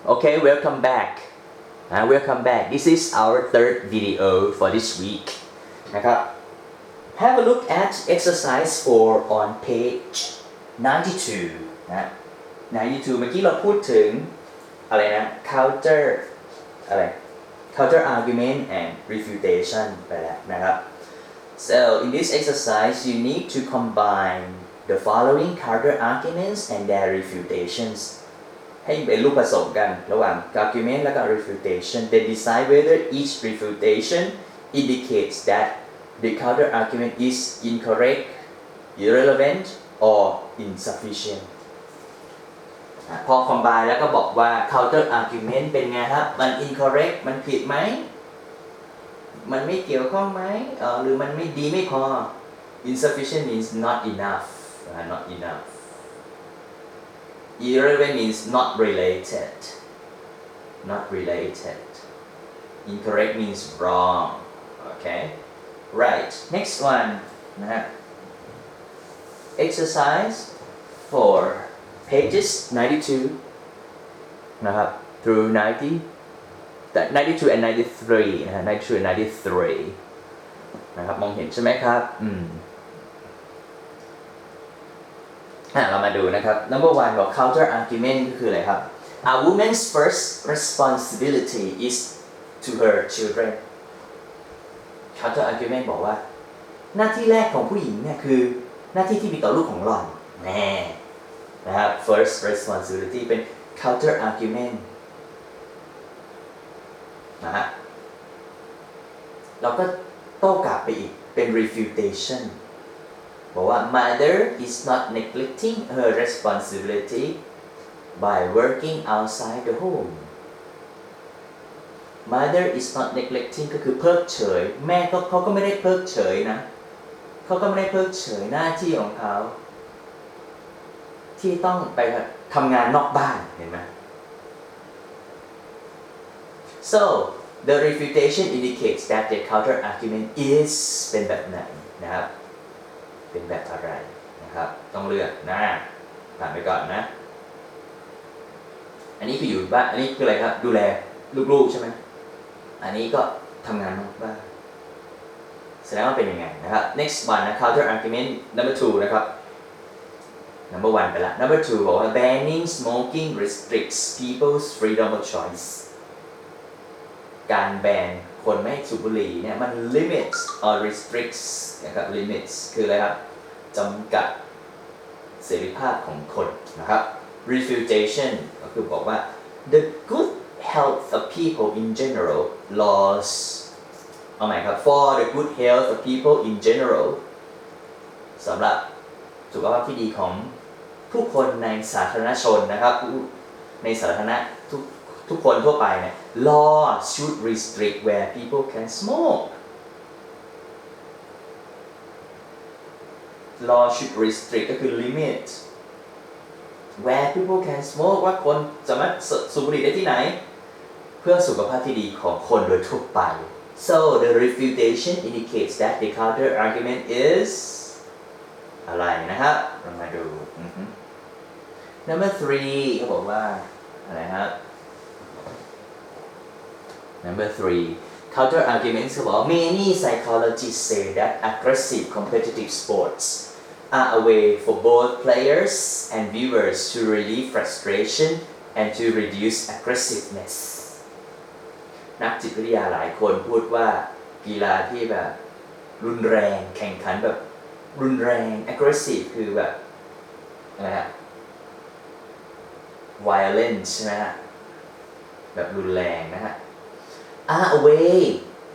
Okay, welcome back. Welcome back. This is our third video for this week. นะครับ Have a look at exercise 4 on page 92 นะ 92 เมื่อกี้เราพูดถึงอะไรนะ counter argument and refutation ไปแล้วนะครับ So in this exercise you need to combine the following counter arguments and their refutations ให้เป็นรูปผสมกันระหว่าง argument และก็ refutation then decide whether each refutation indicates that the counter argument is incorrect, irrelevant or insufficient พอ combine แล้วก็บอกว่า counter argument เป็นไงครับมัน incorrect มันผิดไหมมันไม่เกี่ยวข้องไหมหรือมันไม่ดีไม่พอ insufficient means not enough not enough irrelevant means not related not related incorrect means wrong okay right next one นะฮะ exercise for pages 92 นะครับ through 92 and 93 นะฮะ 92 and 93 นะครับมองเห็นใช่ไหมครับเรามาดูนะครับ number one บอก counter argument ก็คืออะไรครับ A woman's first responsibility is to her children counter argument บอกว่าหน้าที่แรกของผู้หญิงเนี่ยคือหน้าที่ที่มีต่อลูกของหล่อนแน่นะครับ first responsibility เป็น counter argument นะฮะเราก็โต้กลับไปอีกเป็น refutation บอกว่า mother is not neglecting her responsibility by working outside the home mother is not neglecting ก็คือเพิกเฉยแม่เขาก็ไม่ได้เพิกเฉยนะเขาก็ไม่ได้เพิกเฉยหน้าที่ของเขาที่ต้องไปทำงานนอกบ้านเห็นไหม so the refutation indicates that the counter argument is เป็นแบบไหนนะครับเป็นแบบอะไรนะครับต้องเลือกนะผ่านไปก่อนนะอันนี้คืออยู่บ้านอันนี้คืออะไรครับดูแลลูกๆใช่ไหมอันนี้ก็ทำงานนอกบ้านแสดงว่าเป็นยังไงนะครับ next one นะ counter argument number 2 นะครับ number 1 ไปละ number 2 บอกว่า banning smoking restricts people's freedom of choice การแบนคนไม่สูบบุหรี่เนี่ยมัน limits or restricts นะครับ limits คืออะไรครับจำกัดเสรีภาพของคนนะครับ refutation ก็คือบอกว่า the good health of people in general laws เอาใหม่ครับ for the good health of people in general สำหรับสุขภาพที่ดีของผู้คนในสาธารณชนนะครับในสาธารณะทุกคนทั่วไปเนี่ย law should restrict where people can smoke law should restrict ก็คือ limit where people can smoke ว่าคนสามารถสูบบุหรี่ได้ที่ไหนเพื่อสุขภาพที่ดีของคนโดยทั่วไป so the refutation indicates that the counter argument is อะไรนะครับเรามาดู number 3 เขาบอกว่าอะไรครับ number 3 counter arguments เขาบอก many psychologists say that aggressive competitive sports are a way for both players and viewers to relieve frustration and to reduce aggressiveness นักจิตวิทยาหลายคนพูดว่ากีฬาที่แบบรุนแรงแข่งขันแบบรุนแรง aggressive คือแบบอะไรฮะ violence ใช่ไหมฮะแบบรุนแรงนะฮะ are a way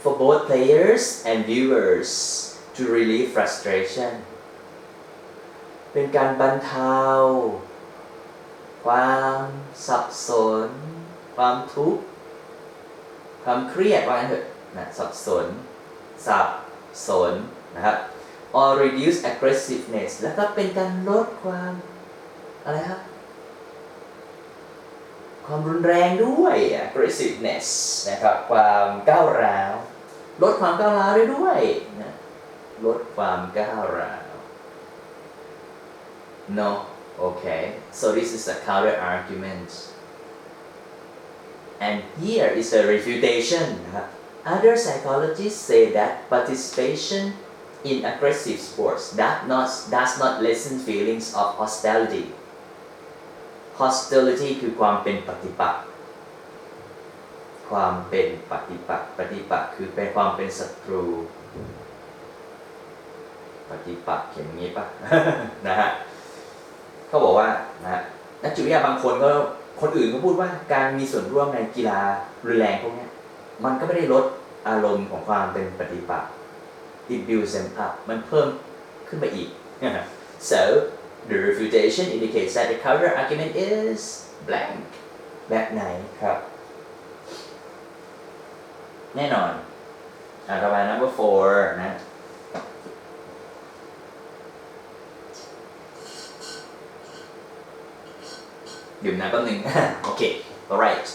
for both players and viewers to relieve frustration เป็นการบรรเทาความสับสนความทุกข์ความเครียดว่างั้นเถอะนะสับสนนะครับ or reduce aggressiveness แล้วก็เป็นการลดความอะไรครับความรุนแรงด้วย aggressiveness นะครับความก้าวร้าวลดความก้าวร้าวได้ด้วยนะลดความก้าวร้าว no okay so this is a counter argument and here is a refutation นะครับ Other psychologists say that participation in aggressive sports does not lessen feelings of hostility hostility คือความเป็นปฏิปักษ์ความเป็นปฏิปักษ์ปฏิปักษ์คือเป็นความเป็นศัตรูปฏิปักษ์เขียนอย่างนี้ป่ะ นะฮะเขาบอกว่านะนักจิตวิทยาบางคนก็คนอื่นก็พูดว่าการมีส่วนร่วมในกีฬารุนแรงพวกนี้มันก็ไม่ได้ลดอารมณ์ของความเป็นปฏิปักษ์ it builds them up มันเพิ่มขึ้นไปอีก so the refutation indicates that the counter argument is blank แบบไหนครับแน่นอนต่อไป number 4 นะดื่มน้ำแป๊บนึง โอเค alright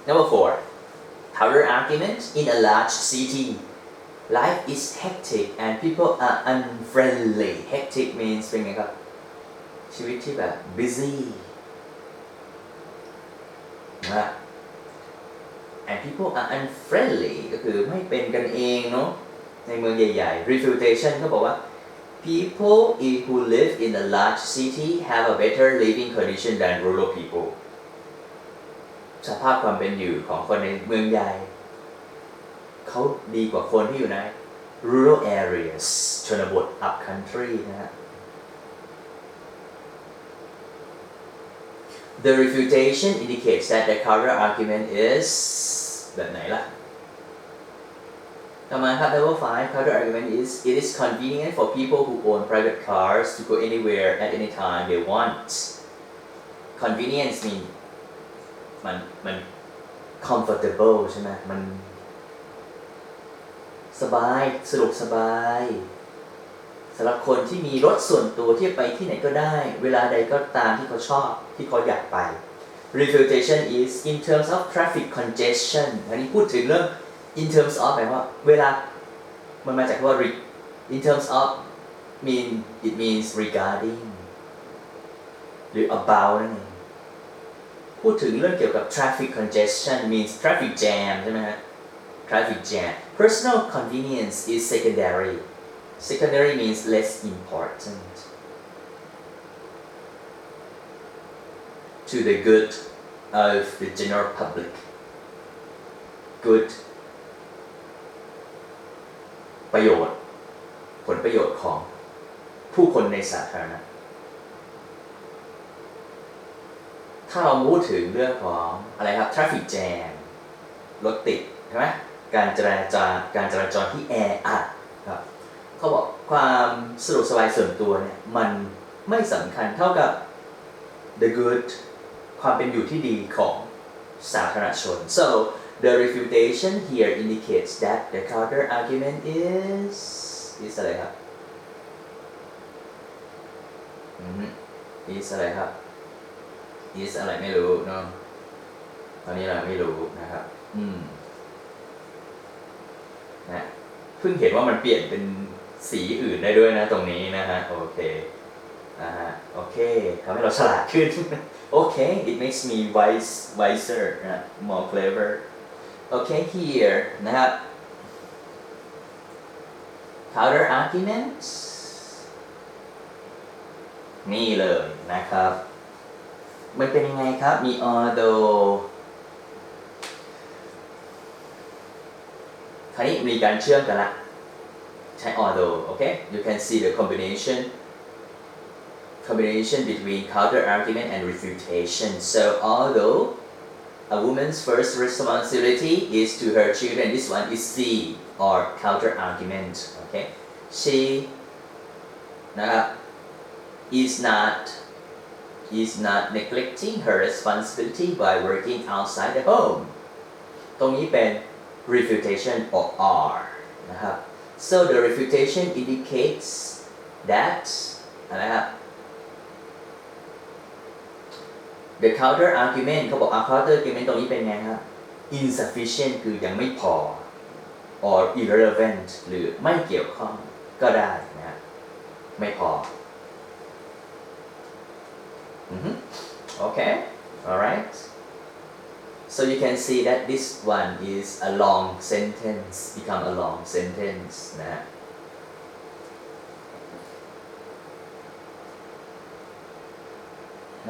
number 4 counter argument in a large city life is hectic and people are unfriendly hectic means เป็นไงครับชีวิตที่แบบ busy นะ and people are unfriendly ก็คือไม่เป็นกันเองเนาะในเมืองใหญ่ๆ refutation ก็บอกว่า people who live in a large city have a better living condition than rural people สภาพความเป็นอยู่ของคนในเมืองใหญ่เขาดีกว่าคนที่อยู่ใน rural areas ชนบท up country นะฮะ The refutation indicates that the counter argument is แบบไหนล่ะต่อมาครับ Level 5 counter argument is it is convenient for people who own private cars to go anywhere at any time they want convenience mean มัน comfortable ใช่ไหมมันสบายสะดวกสบายสำหรับคนที่มีรถส่วนตัวที่ไปที่ไหนก็ได้เวลาใดก็ตามที่เขาชอบที่เขาอยากไป refutation is in terms of traffic congestion อันนี้พูดถึงเรื่อง in terms of แปลว่าเวลามันมาจากคำว่า in terms of it means regarding หรือ about นั่นเองพูดถึงเรื่องเกี่ยวกับ traffic congestion means traffic jam ใช่ไหมฮะ traffic jam personal convenience is secondary means less important to the good of the general public good ประโยชน์ผลประโยชน์ของผู้คนในสาธารณะถ้าเราพูดถึงเรื่องของอะไรครับ traffic jam รถติดใช่ไหมการจราจรที่แออัดครับเขาบอกความสะดวกสบายส่วนตัวเนี่ยมันไม่สำคัญเท่ากับ the good ความเป็นอยู่ที่ดีของสาธารณชน so the refutation here indicates that the counter argument is อะไรครับis อะไรครับ is อะไรไม่รู้เนาะตอนนี้เราไม่รู้นะครับนะเพิ่งเห็นว่ามันเปลี่ยนเป็นสีอื่นได้ด้วยนะตรงนี้นะฮะโอเคโอเคทำให้เราฉลาดขึ้น โอเค it makes me wiser นะ more clever โอเค here นะครับ counter arguments นี่เลยนะครับมันเป็นยังไงครับมี although คราวนี้มีการเชื่อมกันละใช้ although โอเค you can see the combination between counter argument and refutation so although a woman's first responsibility is to her children this one is C or counter argument okay she นะครับ is not neglecting her responsibility by working outside the home ตรงนี้เป็น refutation or R นะครับ so the refutation indicates that นะครับ the counter argument เขาบอก counter argument ตรงนี้เป็นไงครับ insufficient คือยังไม่พอ or irrelevant หรือไม่เกี่ยวข้องก็ได้นะไม่พอOkay alright so you can see that this one is a long sentence become a long sentence นะ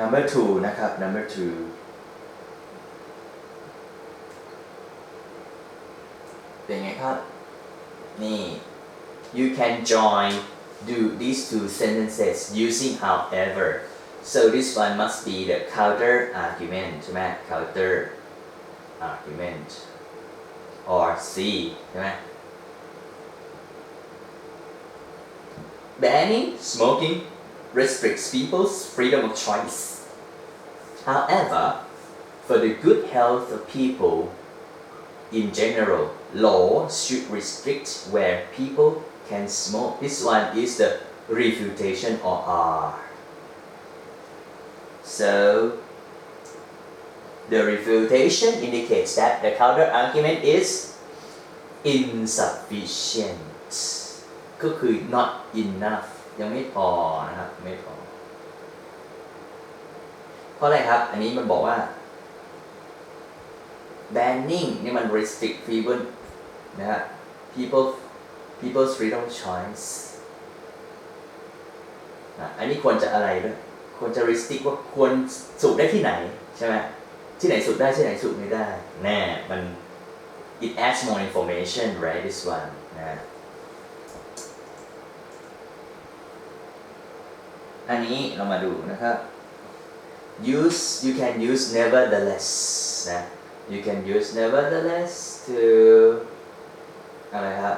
number 2 นะครับ number 2 เป็นไงครับนี่ you can join do these two sentences using however so this one must be the counter argument ใช่ไหม counter argument or C ใช่ไหม banning smoking restricts people's freedom of choice however for the good health of people in general law should restrict where people can smoke this one is the refutation or R so the refutation indicates that the counter argument is insufficient ก็คือ not enough ยังไม่พอนะครับไม่พอเพราะอะไรครับอันนี้มันบอกว่า banning นี่มัน restrict people นะฮะ people's freedom of choice อันนี้ควรจะอะไรด้วยควรจะ restrict ว่าควรสูบได้ที่ไหนใช่ไหมที่ไหนสูบได้ที่ไหนสูบไม่ได้แน่มัน it adds more information right this one นะอันนี้เรามาดูนะครับ you can use nevertheless นะ you can use nevertheless to อะไรครับ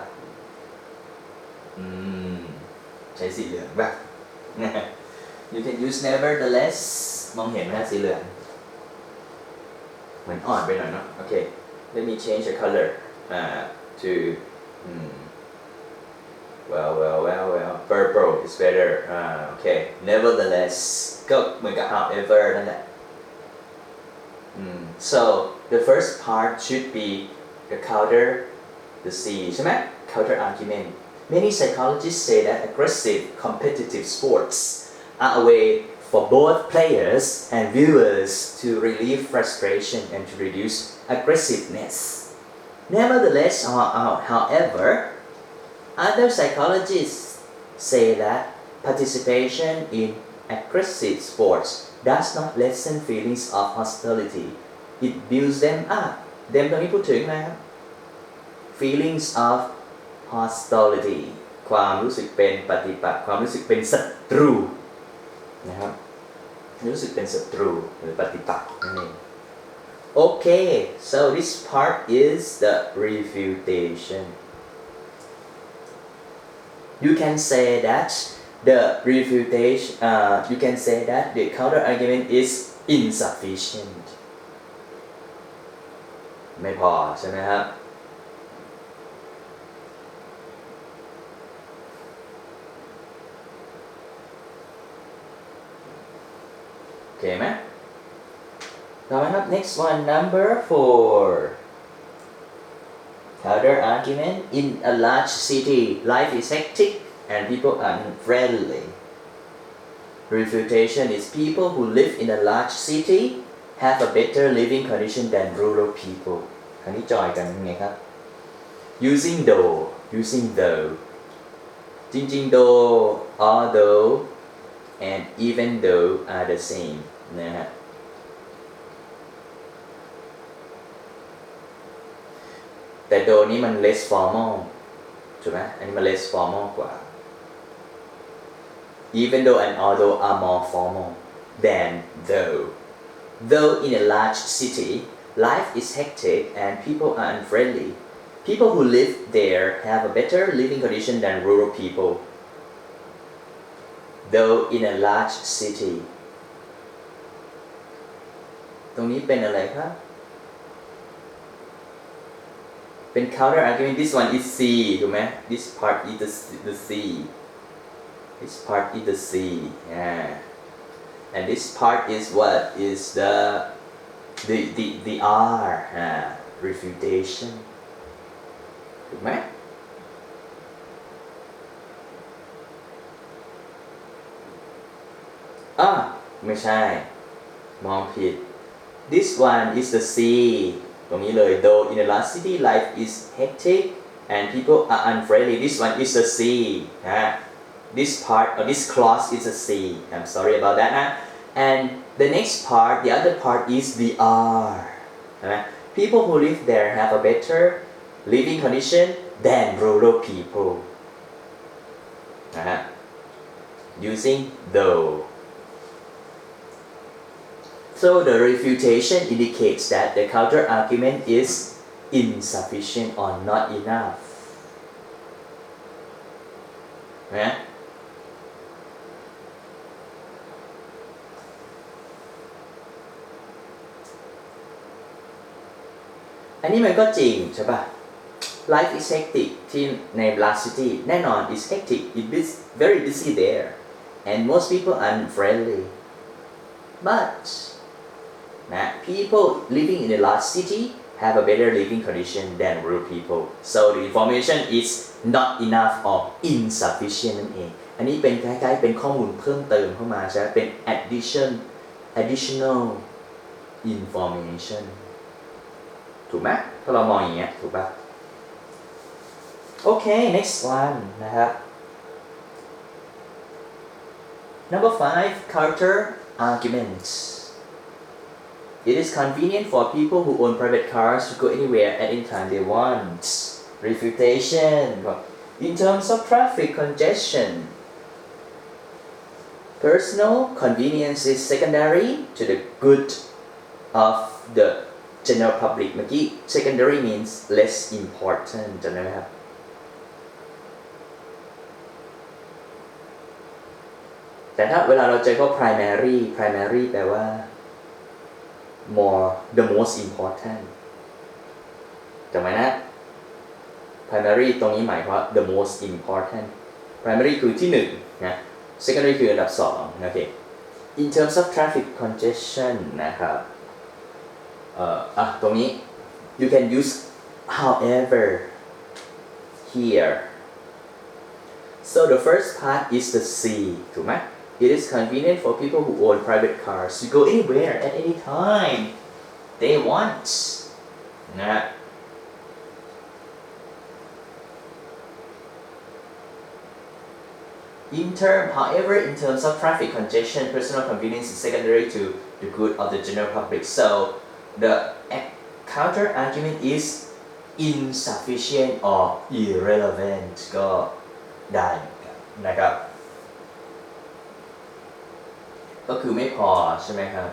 ใช้สีเหลืองป่ะ you can use nevertheless มองเห็นไหมสีเหลืองเหมือนอ่อนไปหน่อยเนาะโอเค let me change the color to well purple is better okay nevertheless ก็เหมือนกับ however นั่นแหละso the first part should be the counter the C ใช่ไหม counter argument many psychologists say that aggressive competitive sports are a way for both players and viewers to relieve frustration and to reduce aggressiveness nevertheless however other psychologists say that participation in aggressive sports does not lessen feelings of hostility it builds them up ตรงนี้พูดถึงอะไรครับ feelings of hostility ความรู้สึกเป็นปฏิปักษ์ความรู้สึกเป็นศัตรูนะครับรู้สึกเป็นศัตรูหรือปฏิปักษ์นั่นเอง okay so this part is the refutation you can say that the refutation you can say that the counter argument is insufficient ไม่พอใช่ไหมครับโอเคไหมต่อไปครับ next one number 4 counter argument in a large city life is hectic and people are unfriendly refutation is people who live in a large city have a better living condition than rural people คราวนี้จอยกันยังไงครับ using though จริงๆ though although and even though are the same นะฮะแต่ though นี้มัน less formal ถูกไหมอันนี้มัน less formal กว่า even though and although are more formal than though in a large city life is hectic and people are unfriendly people who live there have a better living condition than rural people though in a large city ตรงนี้เป็นอะไรครับเป็น counter argument this one is C ถูกไหม this part is the C this part is the C and this part is what is the R refutation ถูกไหมไม่ใช่มองผิด this one is the C ตรงนี้เลย though in a large city life is hectic and people are unfriendly this one is the C this part or this clause is a C I'm sorry about that and the next part the other part is the R people who live there have a better living condition than rural people using though so the refutation indicates that the counter argument is insufficient or not enough นะอันนี้มันก็จริงใช่ป่ะ Life is hectic ที่ใน large city แน่นอน is hectic it's very busy there and most people are unfriendly but people living in a large city have a better living condition than rural people so the information is not enough or insufficient นั่นเองอันนี้เป็นคล้ายๆเป็นข้อมูลเพิ่มเติมเข้ามาใช่ไหมเป็น additional information ถูกไหมถ้าเรามองอย่างเงี้ยถูกป่ะโอเค next one นะครับ number 5 counter arguments It is convenient for people who own private cars to go anywhere at any time they want. Refutation. In terms of traffic congestion, personal convenience is secondary to the good of the general public. เมื่อกี้ secondary means less important จำได้ไหมครับแต่ถ้าเวลาเราเจอก็ primary แปลว่าthe most important จำไว้นะ primary ตรงนี้หมายความว่า the most important primary คือที่1นะ secondary คืออันดับ2โอเค in terms of traffic congestion นะครับตรงนี้ you can use however here so the first part is the C ถูกไหมIt is convenient for people who own private cars to go anywhere at any time they want นะ However, in terms of traffic congestion, personal convenience is secondary to the good of the general public. So the counter argument is insufficient or irrelevant ก็ได้นะครับก็คือไม่พอใช่ไหมครับ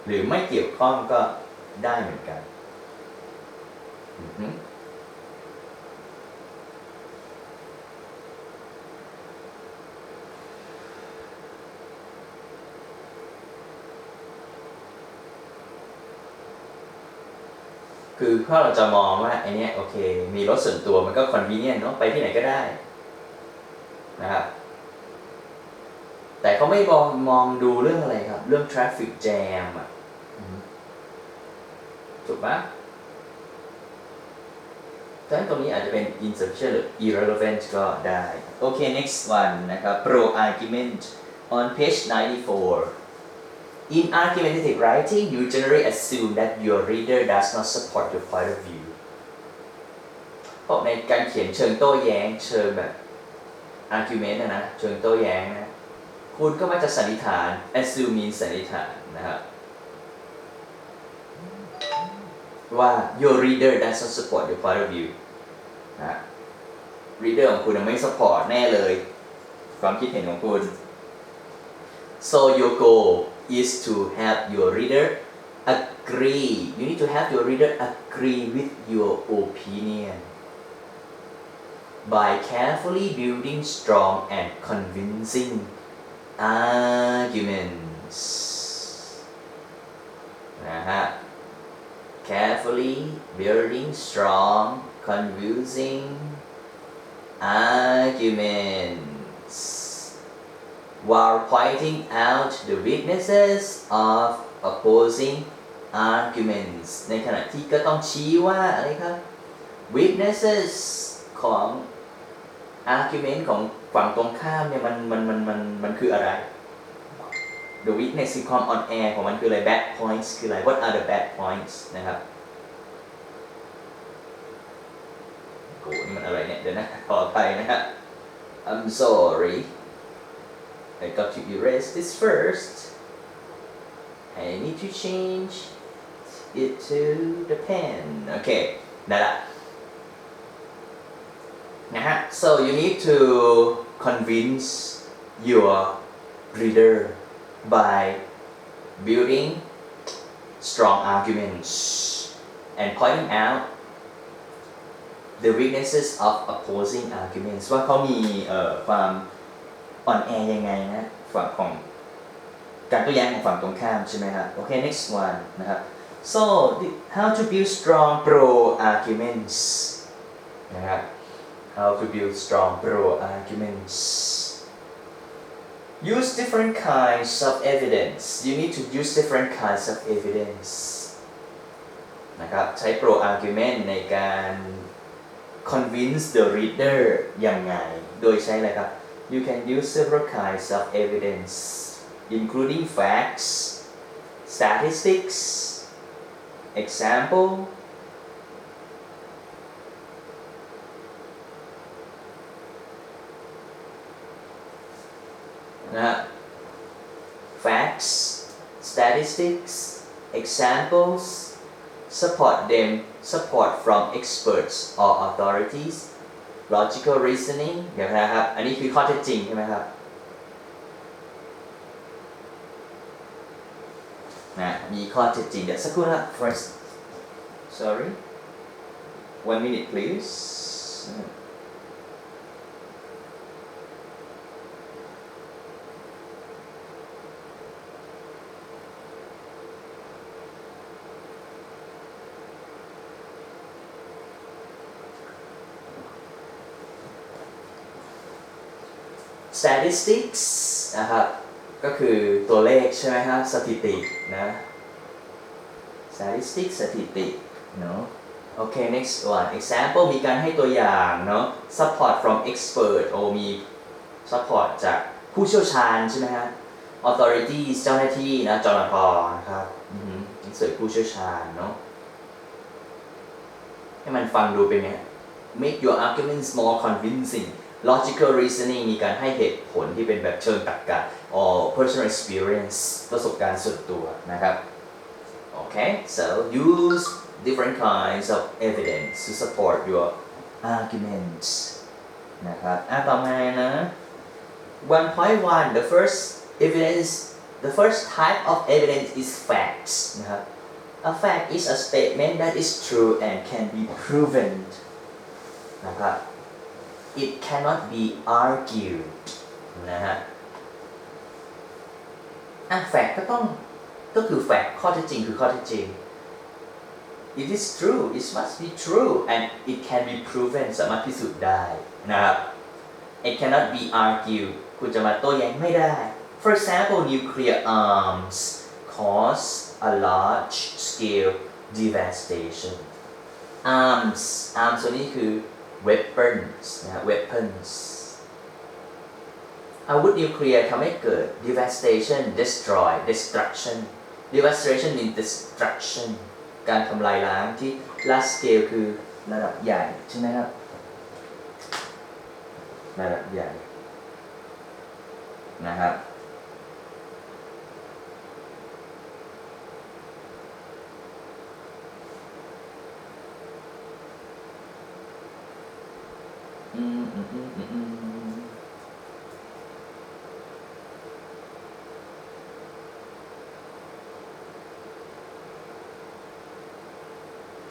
หรือไม่เกี่ยวข้องก็ได้เหมือนกันคือถ้าเราจะมองว่าไอเนี้ยโอเคมีรถส่วนตัวมันก็ convenient เนาะไปที่ไหนก็ได้นะครับแต่เขาไม่มองดูเรื่องอะไรครับเรื่อง traffic jam อ่ะถูกปะฉะนั้นตรงนี้อาจจะเป็น insufficient หรือ irrelevant ก็ได้โอเค next one นะครับ pro argument on page 94 in argumentative writing you generally assume that your reader does not support your point of view เพราะในการเขียนเชิงโต้แย้งเชิงแบบ argument นะเชิงโต้แย้งนะคุณก็มักจะสันนิษฐาน assume means สันนิษฐานนะครับว่า your reader doesn't support your point of view นะ reader ของคุณไม่ support แน่เลยความคิดเห็นของคุณ so your goal is to have your reader agree you need to have your reader agree with your opinion by carefully building strong and convincing arguments นะฮะ carefully building strong convincing arguments while pointing out the weaknesses of opposing arguments ในขณะที่ก็ต้องชี้ว่าอะไรครับ weaknesses ของ argument ของฝั่งตรงข้ามเนี่ยมันคืออะไร the weakness คือความอ่อนแอของมันคืออะไร bad points คืออะไร what are the bad points นะครับโอ้นี่มันอะไรเนี่ยเดี๋ยวนะขออภัยนะฮะ I'm sorry I got to erase this first I need to change it to the pen โอเคได้ละนะฮะ so you need to convince your reader by building strong arguments and pointing out the weaknesses of opposing arguments ว่าเขามีความอ่อนแอยังไงนะฝั่งของการโต้แย้งของฝั่งตรงข้ามใช่ไหมครับโอเค next one นะครับ so how to build strong pro arguments นะครับ how to build strong pro arguments use different kinds of evidence you need to use different kinds of evidence นะครับใช้ pro argument ในการ convince the reader ยังไงโดยใช้อะไรครับ you can use several kinds of evidence including facts statistics example facts statistics examples support from experts or authorities logical reasoning เดี๋ยวนะครับอันนี้คือข้อเท็จจริงใช่ไหมครับนะมีข้อเท็จจริงเดี๋ยวสักครู่นะ first sorry 1 minute please statistics นะครับก็คือตัวเลขใช่ไหมครับสถิตินะ statistics สถิติเนาะโอเค next one example มีการให้ตัวอย่างเนาะ support from expert โอมี support จากผู้เชี่ยวชาญใช่ไหมฮะ authorities เจ้าหน้าที่นะจรปนะครับเสิร์ชผู้เชี่ยวชาญเนาะให้มันฟังดูเป็นไง make your arguments more convincing logical reasoning มีการให้เหตุผลที่เป็นแบบเชิงตรรกะ or personal experience ประสบการณ์ส่วนตัวนะครับโอเค so use different kinds of evidence to support your arguments นะครับต่อมานะ 1.1 the first evidence the first type of evidence is facts นะครับ a fact is a statement that is true and can be proven นะครับ it cannot be argued นะฮะfact ก็คือ fact ข้อเท็จจริงคือข้อเท็จจริง it is true it must be true and it can be proven สามารถพิสูจน์ได้นะครับ it cannot be argued คุณจะมาโต้แย้งไม่ได้ for example nuclear arms cause a large scale devastation arms ตัวนี้คือweapons นะ weapons อาวุธนิวเคลียร์ทำให้เกิด devastation destroy destruction devastation means destruction การทำลายล้างที่ large scale คือระดับใหญ่ใช่ไหมครับระดับใหญ่นะครับ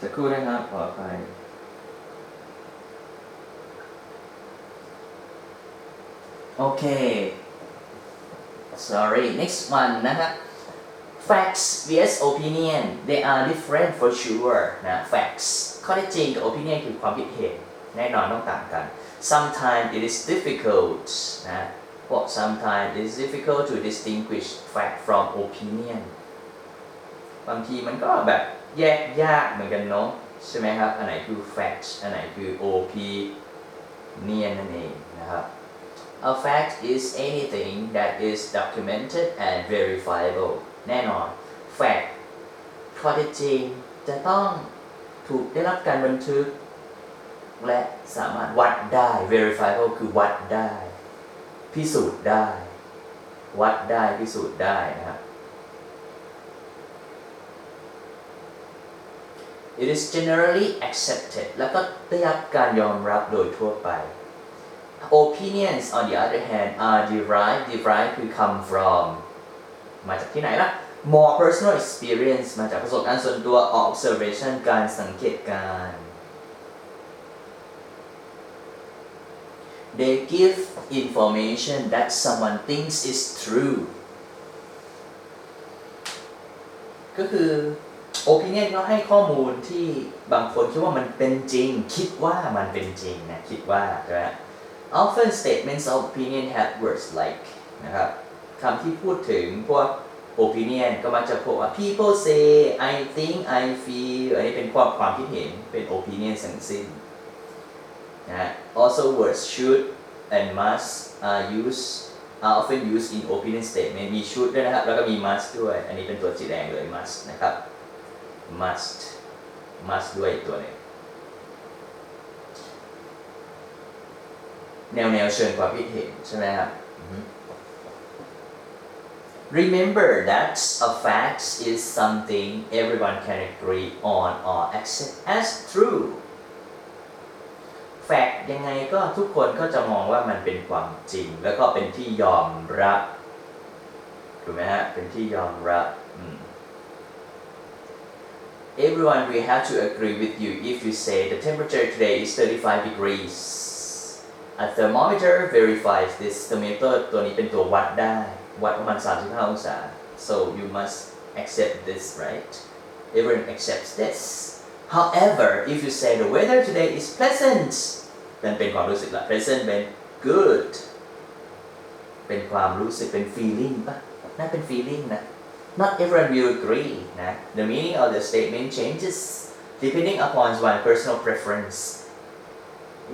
สักครู่นะครับขออภัยโอเค sorry next one นะครับ facts vs opinion they are different for sure นะ facts ข้อเท็จจริงกับ opinion คือความคิดเห็นแน่นอนต้องต่างกัน sometimes it is difficult นะเพราะ sometimes it is difficult to distinguish fact from opinion บางทีมันก็แบบแยกยากเหมือนกันเนาะใช่ไหมครับอันไหนคือ fact อันไหนคือ opinion นั่นเองนะครับ A fact is anything that is documented and verifiable แน่นอน fact ข้อเท็จจริงจะต้องถูกได้รับการบันทึกและสามารถวัดได้ verifiable คือวัดได้พิสูจน์ได้วัดได้พิสูจน์ได้นะครับ It is generally accepted แล้วก็ได้รับการยอมรับโดยทั่วไป Opinions on the other hand are derived คือ come from มาจากที่ไหนล่ะ more personal experience มาจากประสบการณ์ส่วนตัว observation การสังเกตการณ์ They give information that someone thinks is true ก็คือ opinion ก็ให้ข้อมูลที่บางคนคิดว่ามันเป็นจริงคิดว่ามันเป็นจริงนะคิดว่าใช่ไหม Often statements of opinion have words like นะครับคำที่พูดถึงพวก opinion ก็มักจะพวกว่า people say I think I feel อันนี้เป็นความคิดเห็นเป็น opinion ทั้งสิ้นนะ Also words should and must are often used in opinion statement มี should ด้วยนะครับแล้วก็มี must ด้วยอันนี้เป็นตัวสีแดงเลย must นะครับ must ด้วยตัวนี้แนวเชิงความคิดเห็นใช่ไหมครับ Remember that a fact is something everyone can agree on or accept as true fact ยังไงก็ทุกคนก็จะมองว่ามันเป็นความจริงแล้วก็เป็นที่ยอมรับถูกไหมฮะเป็นที่ยอมรับEveryone will have to agree with you if you say the temperature today is 35 degrees. A thermometer verifies this. thermometer ตัวนี้เป็นตัววัดได้วัดประมาณ35องศา So you must accept this, right? Everyone accepts this. However, if you say the weather today is pleasant, มันเป็นความรู้สึกละ pleasant เป็น good เป็นความรู้สึกเป็น feeling ป่ะน่าเป็น feeling นะNot everyone will agree นะ The meaning of the statement changes depending upon one's personal preference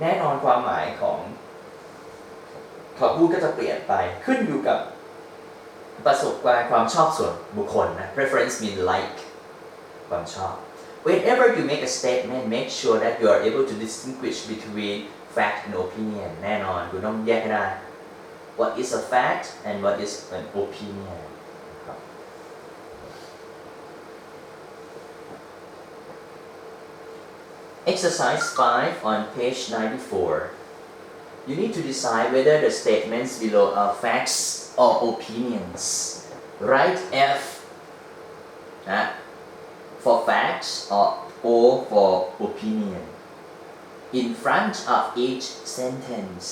แน่นอนความหมายของคำพูดก็จะเปลี่ยนไปขึ้นอยู่กับประสบการณ์ความชอบส่วนบุคคลนะ Preference mean like ความชอบ Whenever you make a statement make sure that you are able to distinguish between fact and opinion แน่นอนคุณต้องแยกให้ได้ What is a fact and what is an opinion Exercise 5 on page 94. You need to decide whether the statements below are facts or opinions. Write F for facts or O for opinion in front of each sentence.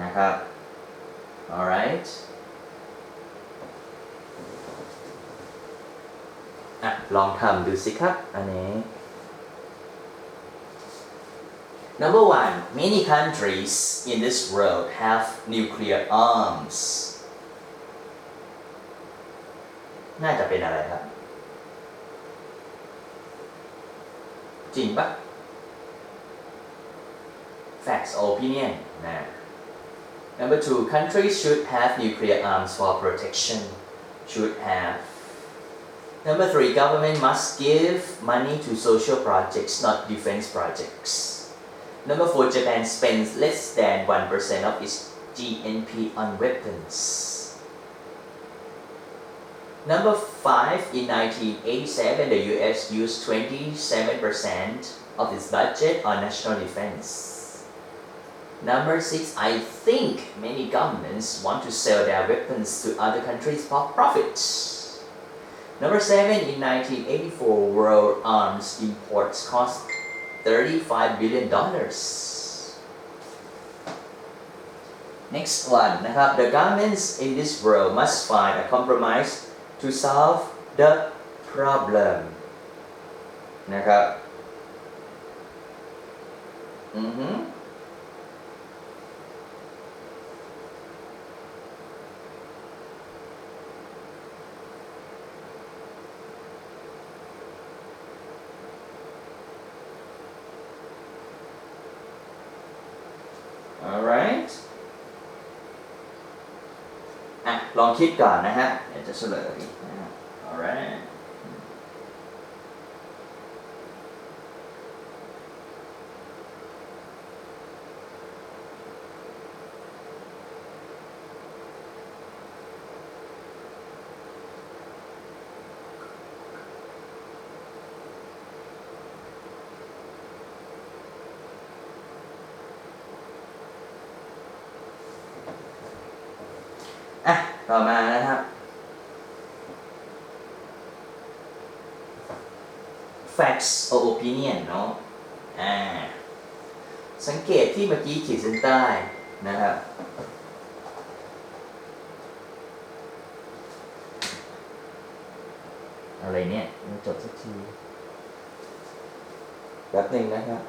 นะครับ Alright. ลองทำดูสิครับอันนี้Number 1, many countries in this world have nuclear arms. น่าจะเป็นอะไรครับจริงปะ Facts or opinion นะ Number 2, countries should have nuclear arms for protection. Should have. Number 3, government must give money to social projects, not defense projects.Number 4, Japan spends less than 1% of its GNP on weapons. Number 5, in 1987, the US used 27% of its budget on national defense. Number 6, I think many governments want to sell their weapons to other countries for profit. Number 7, in 1984, world arms imports cost $35 billion. Next one นะครับ The governments in this world must find a compromise to solve the problem นะครับ Alright ลองคิดก่อนนะฮะเดี๋ยวจะเฉลยนะฮะ alright ต่อมานะครับ facts or opinion เนาะสังเกตที่เมื่อกี้ขีดเส้นใต้นะครับอะไรเนี่ยมันจดสักทีแป๊บหนึ่งนะครับ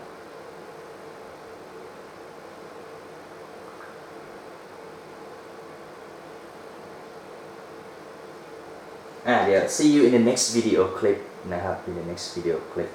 เดี๋ยว see you in the next video clip นะครับ in the next video clip